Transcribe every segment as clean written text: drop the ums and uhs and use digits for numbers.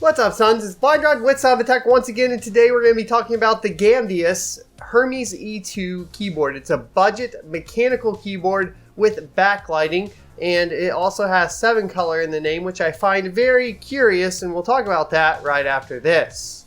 What's up, sons? It's Blind Dog with Cybertech once again, and today we're going to be talking about the Gamdias Hermes E2 keyboard. It's a budget mechanical keyboard with backlighting, and it also has 7 color in the name, which I find very curious, and we'll talk about that right after this.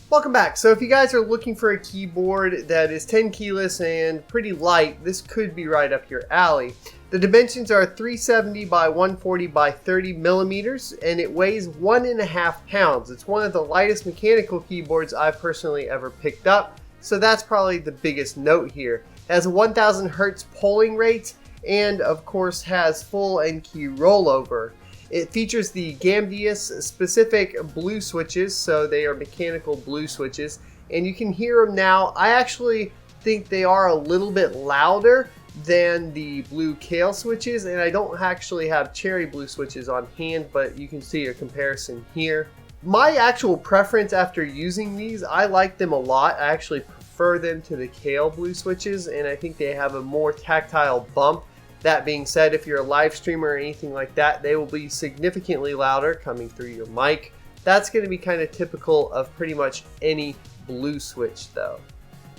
Welcome back. So if you guys are looking for a keyboard that is 10 keyless and pretty light, this could be right up your alley. The dimensions are 370 by 140 by 30 millimeters, and it weighs 1.5 pounds. It's one of the lightest mechanical keyboards I've personally ever picked up, so that's probably the biggest note here. It has a 1000 hertz polling rate, and of course has full N key rollover. It features the Gamdias specific blue switches, so they are mechanical blue switches, and you can hear them now. I actually think they are a little bit louder than the blue Kale switches, and I don't actually have cherry blue switches on hand, but you can see a comparison here. My actual preference after using these, I like them a lot. I actually prefer them to the Kale blue switches, and I think they have a more tactile bump. That being said, if you're a live streamer or anything like that, they will be significantly louder coming through your mic. That's going to be kind of typical of pretty much any blue switch though.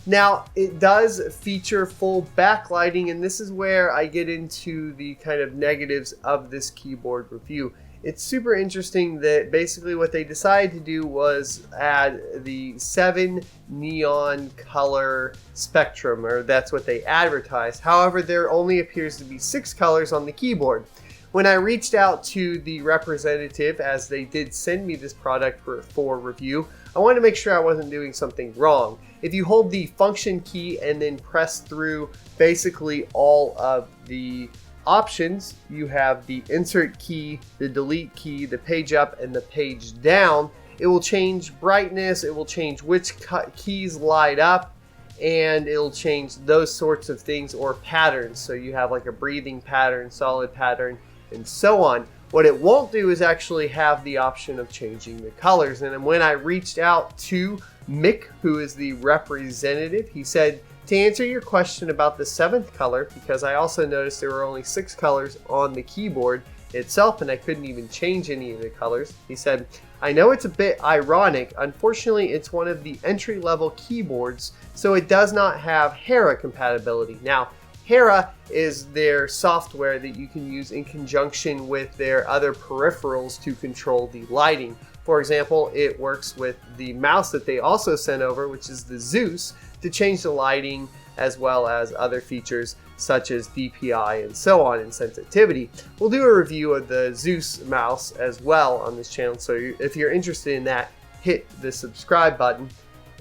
Now, it does feature full backlighting, and this is where I get into the kind of negatives of this keyboard review. It's super interesting that basically what they decided to do was add the 7 neon color spectrum, or that's what they advertised. However, there only appears to be 6 colors on the keyboard. When I reached out to the representative, as they did send me this product for review, I wanted to make sure I wasn't doing something wrong. If you hold the function key and then press through basically all of the options, you have the insert key, the delete key, the page up, and the page down. It will change brightness, it will change which keys light up, and it'll change those sorts of things, or patterns. So you have like a breathing pattern, solid pattern, and so on. What it won't do is actually have the option of changing the colors. And when I reached out to Mick, who is the representative, he said, to answer your question about the 7th color, because I also noticed there were only 6 colors on the keyboard itself and I couldn't even change any of the colors. He said, I know it's a bit ironic. Unfortunately, it's one of the entry-level keyboards, so it does not have Hera compatibility. Now, Hera is their software that you can use in conjunction with their other peripherals to control the lighting. For example, it works with the mouse that they also sent over, which is the Zeus, to change the lighting, as well as other features such as DPI and so on, and sensitivity. We'll do a review of the Zeus mouse as well on this channel, so if you're interested in that, hit the subscribe button.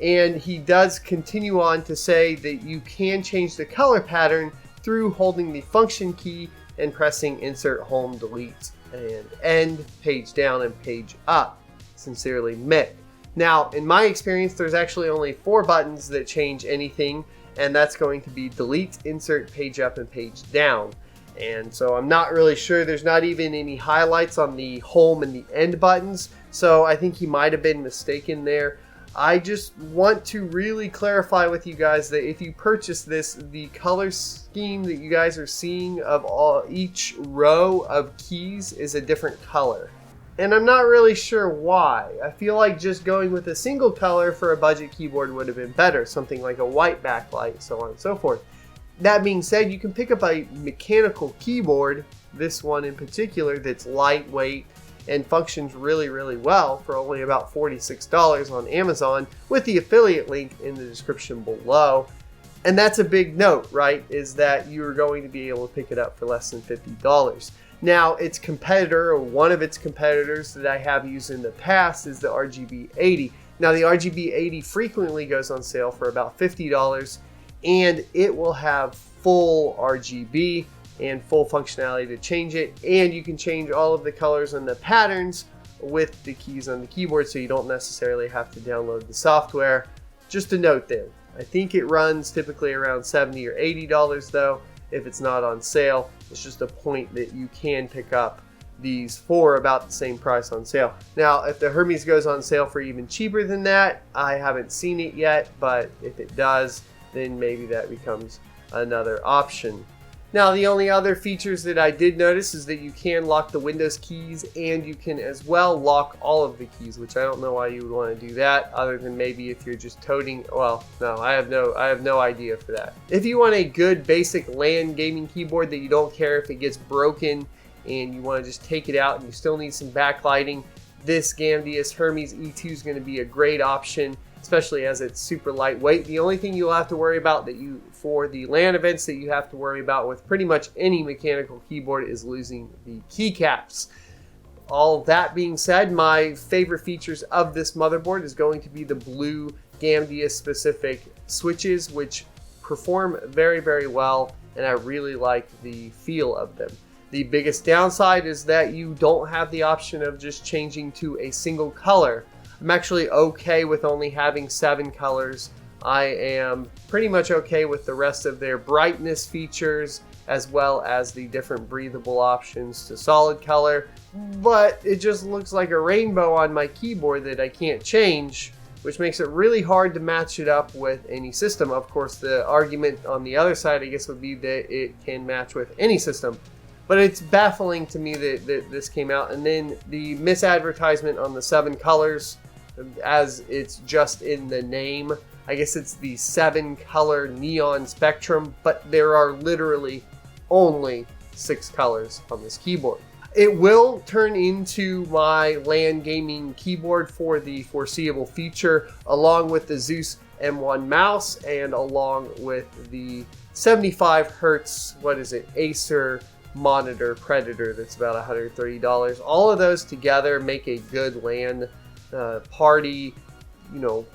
And he does continue on to say that you can change the color pattern through holding the function key and pressing insert, home, delete, and end, page down and page up. Sincerely, Mick. Now, in my experience, there's actually only 4 buttons that change anything, and that's going to be delete, insert, page up, and page down. And so I'm not really sure. There's not even any highlights on the home and the end buttons, so I think he might have been mistaken there. I just want to really clarify with you guys that if you purchase this, the color scheme that you guys are seeing of each row of keys is a different color. And I'm not really sure why. I feel like just going with a single color for a budget keyboard would have been better, something like a white backlight, so on and so forth. That being said, you can pick up a mechanical keyboard, this one in particular, that's lightweight and functions really, really well for only about $46 on Amazon, with the affiliate link in the description below. And that's a big note, right? Is that you're going to be able to pick it up for less than $50. Now, its competitor, or one of its competitors that I have used in the past, is the RGB80. Now, the RGB80 frequently goes on sale for about $50, and it will have full RGB and full functionality to change it, and you can change all of the colors and the patterns with the keys on the keyboard, so you don't necessarily have to download the software. Just a note there. I think it runs typically around $70 or $80 though, if it's not on sale. It's just a point that you can pick up these for about the same price on sale. Now, if the Hermes goes on sale for even cheaper than that, I haven't seen it yet, but if it does, then maybe that becomes another option. Now, the only other features that I did notice is that you can lock the Windows keys, and you can as well lock all of the keys, which I don't know why you would want to do that, other than maybe if you're just toting. Well, no, I have no idea for that. If you want a good basic LAN gaming keyboard that you don't care if it gets broken and you want to just take it out and you still need some backlighting, this Gamdias Hermes E2 is going to be a great option, especially as it's super lightweight. The only thing you'll have to worry about for the LAN events that you have to worry about with pretty much any mechanical keyboard is losing the keycaps. All that being said, my favorite features of this motherboard is going to be the blue Gamdias specific switches, which perform very, very well, and I really like the feel of them. The biggest downside is that you don't have the option of just changing to a single color. I'm actually okay with only having 7 colors. I am pretty much okay with the rest of their brightness features, as well as the different breathable options to solid color, but it just looks like a rainbow on my keyboard that I can't change, which makes it really hard to match it up with any system. Of course, the argument on the other side, I guess, would be that it can match with any system. But it's baffling to me that this came out. And then the misadvertisement on the 7 colors, as it's just in the name. I guess it's the 7 color neon spectrum, but there are literally only 6 colors on this keyboard. It will turn into my LAN gaming keyboard for the foreseeable future, along with the Zeus M1 mouse and along with the 75 hertz, Acer monitor Predator that's about $130. All of those together make a good LAN party,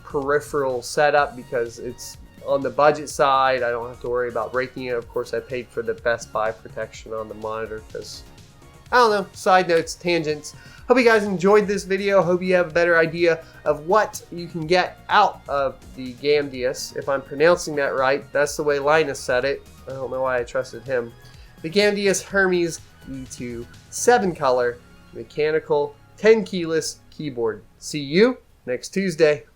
peripheral setup, because it's on the budget side. I don't have to worry about breaking it. Of course, I paid for the Best Buy protection on the monitor because, I don't know, side notes, tangents. Hope you guys enjoyed this video. Hope you have a better idea of what you can get out of the Gamdias, if I'm pronouncing that right. That's the way Linus said it. I don't know why I trusted him. The Gamdias Hermes E2 7 color mechanical 10 keyless keyboard. See you next Tuesday.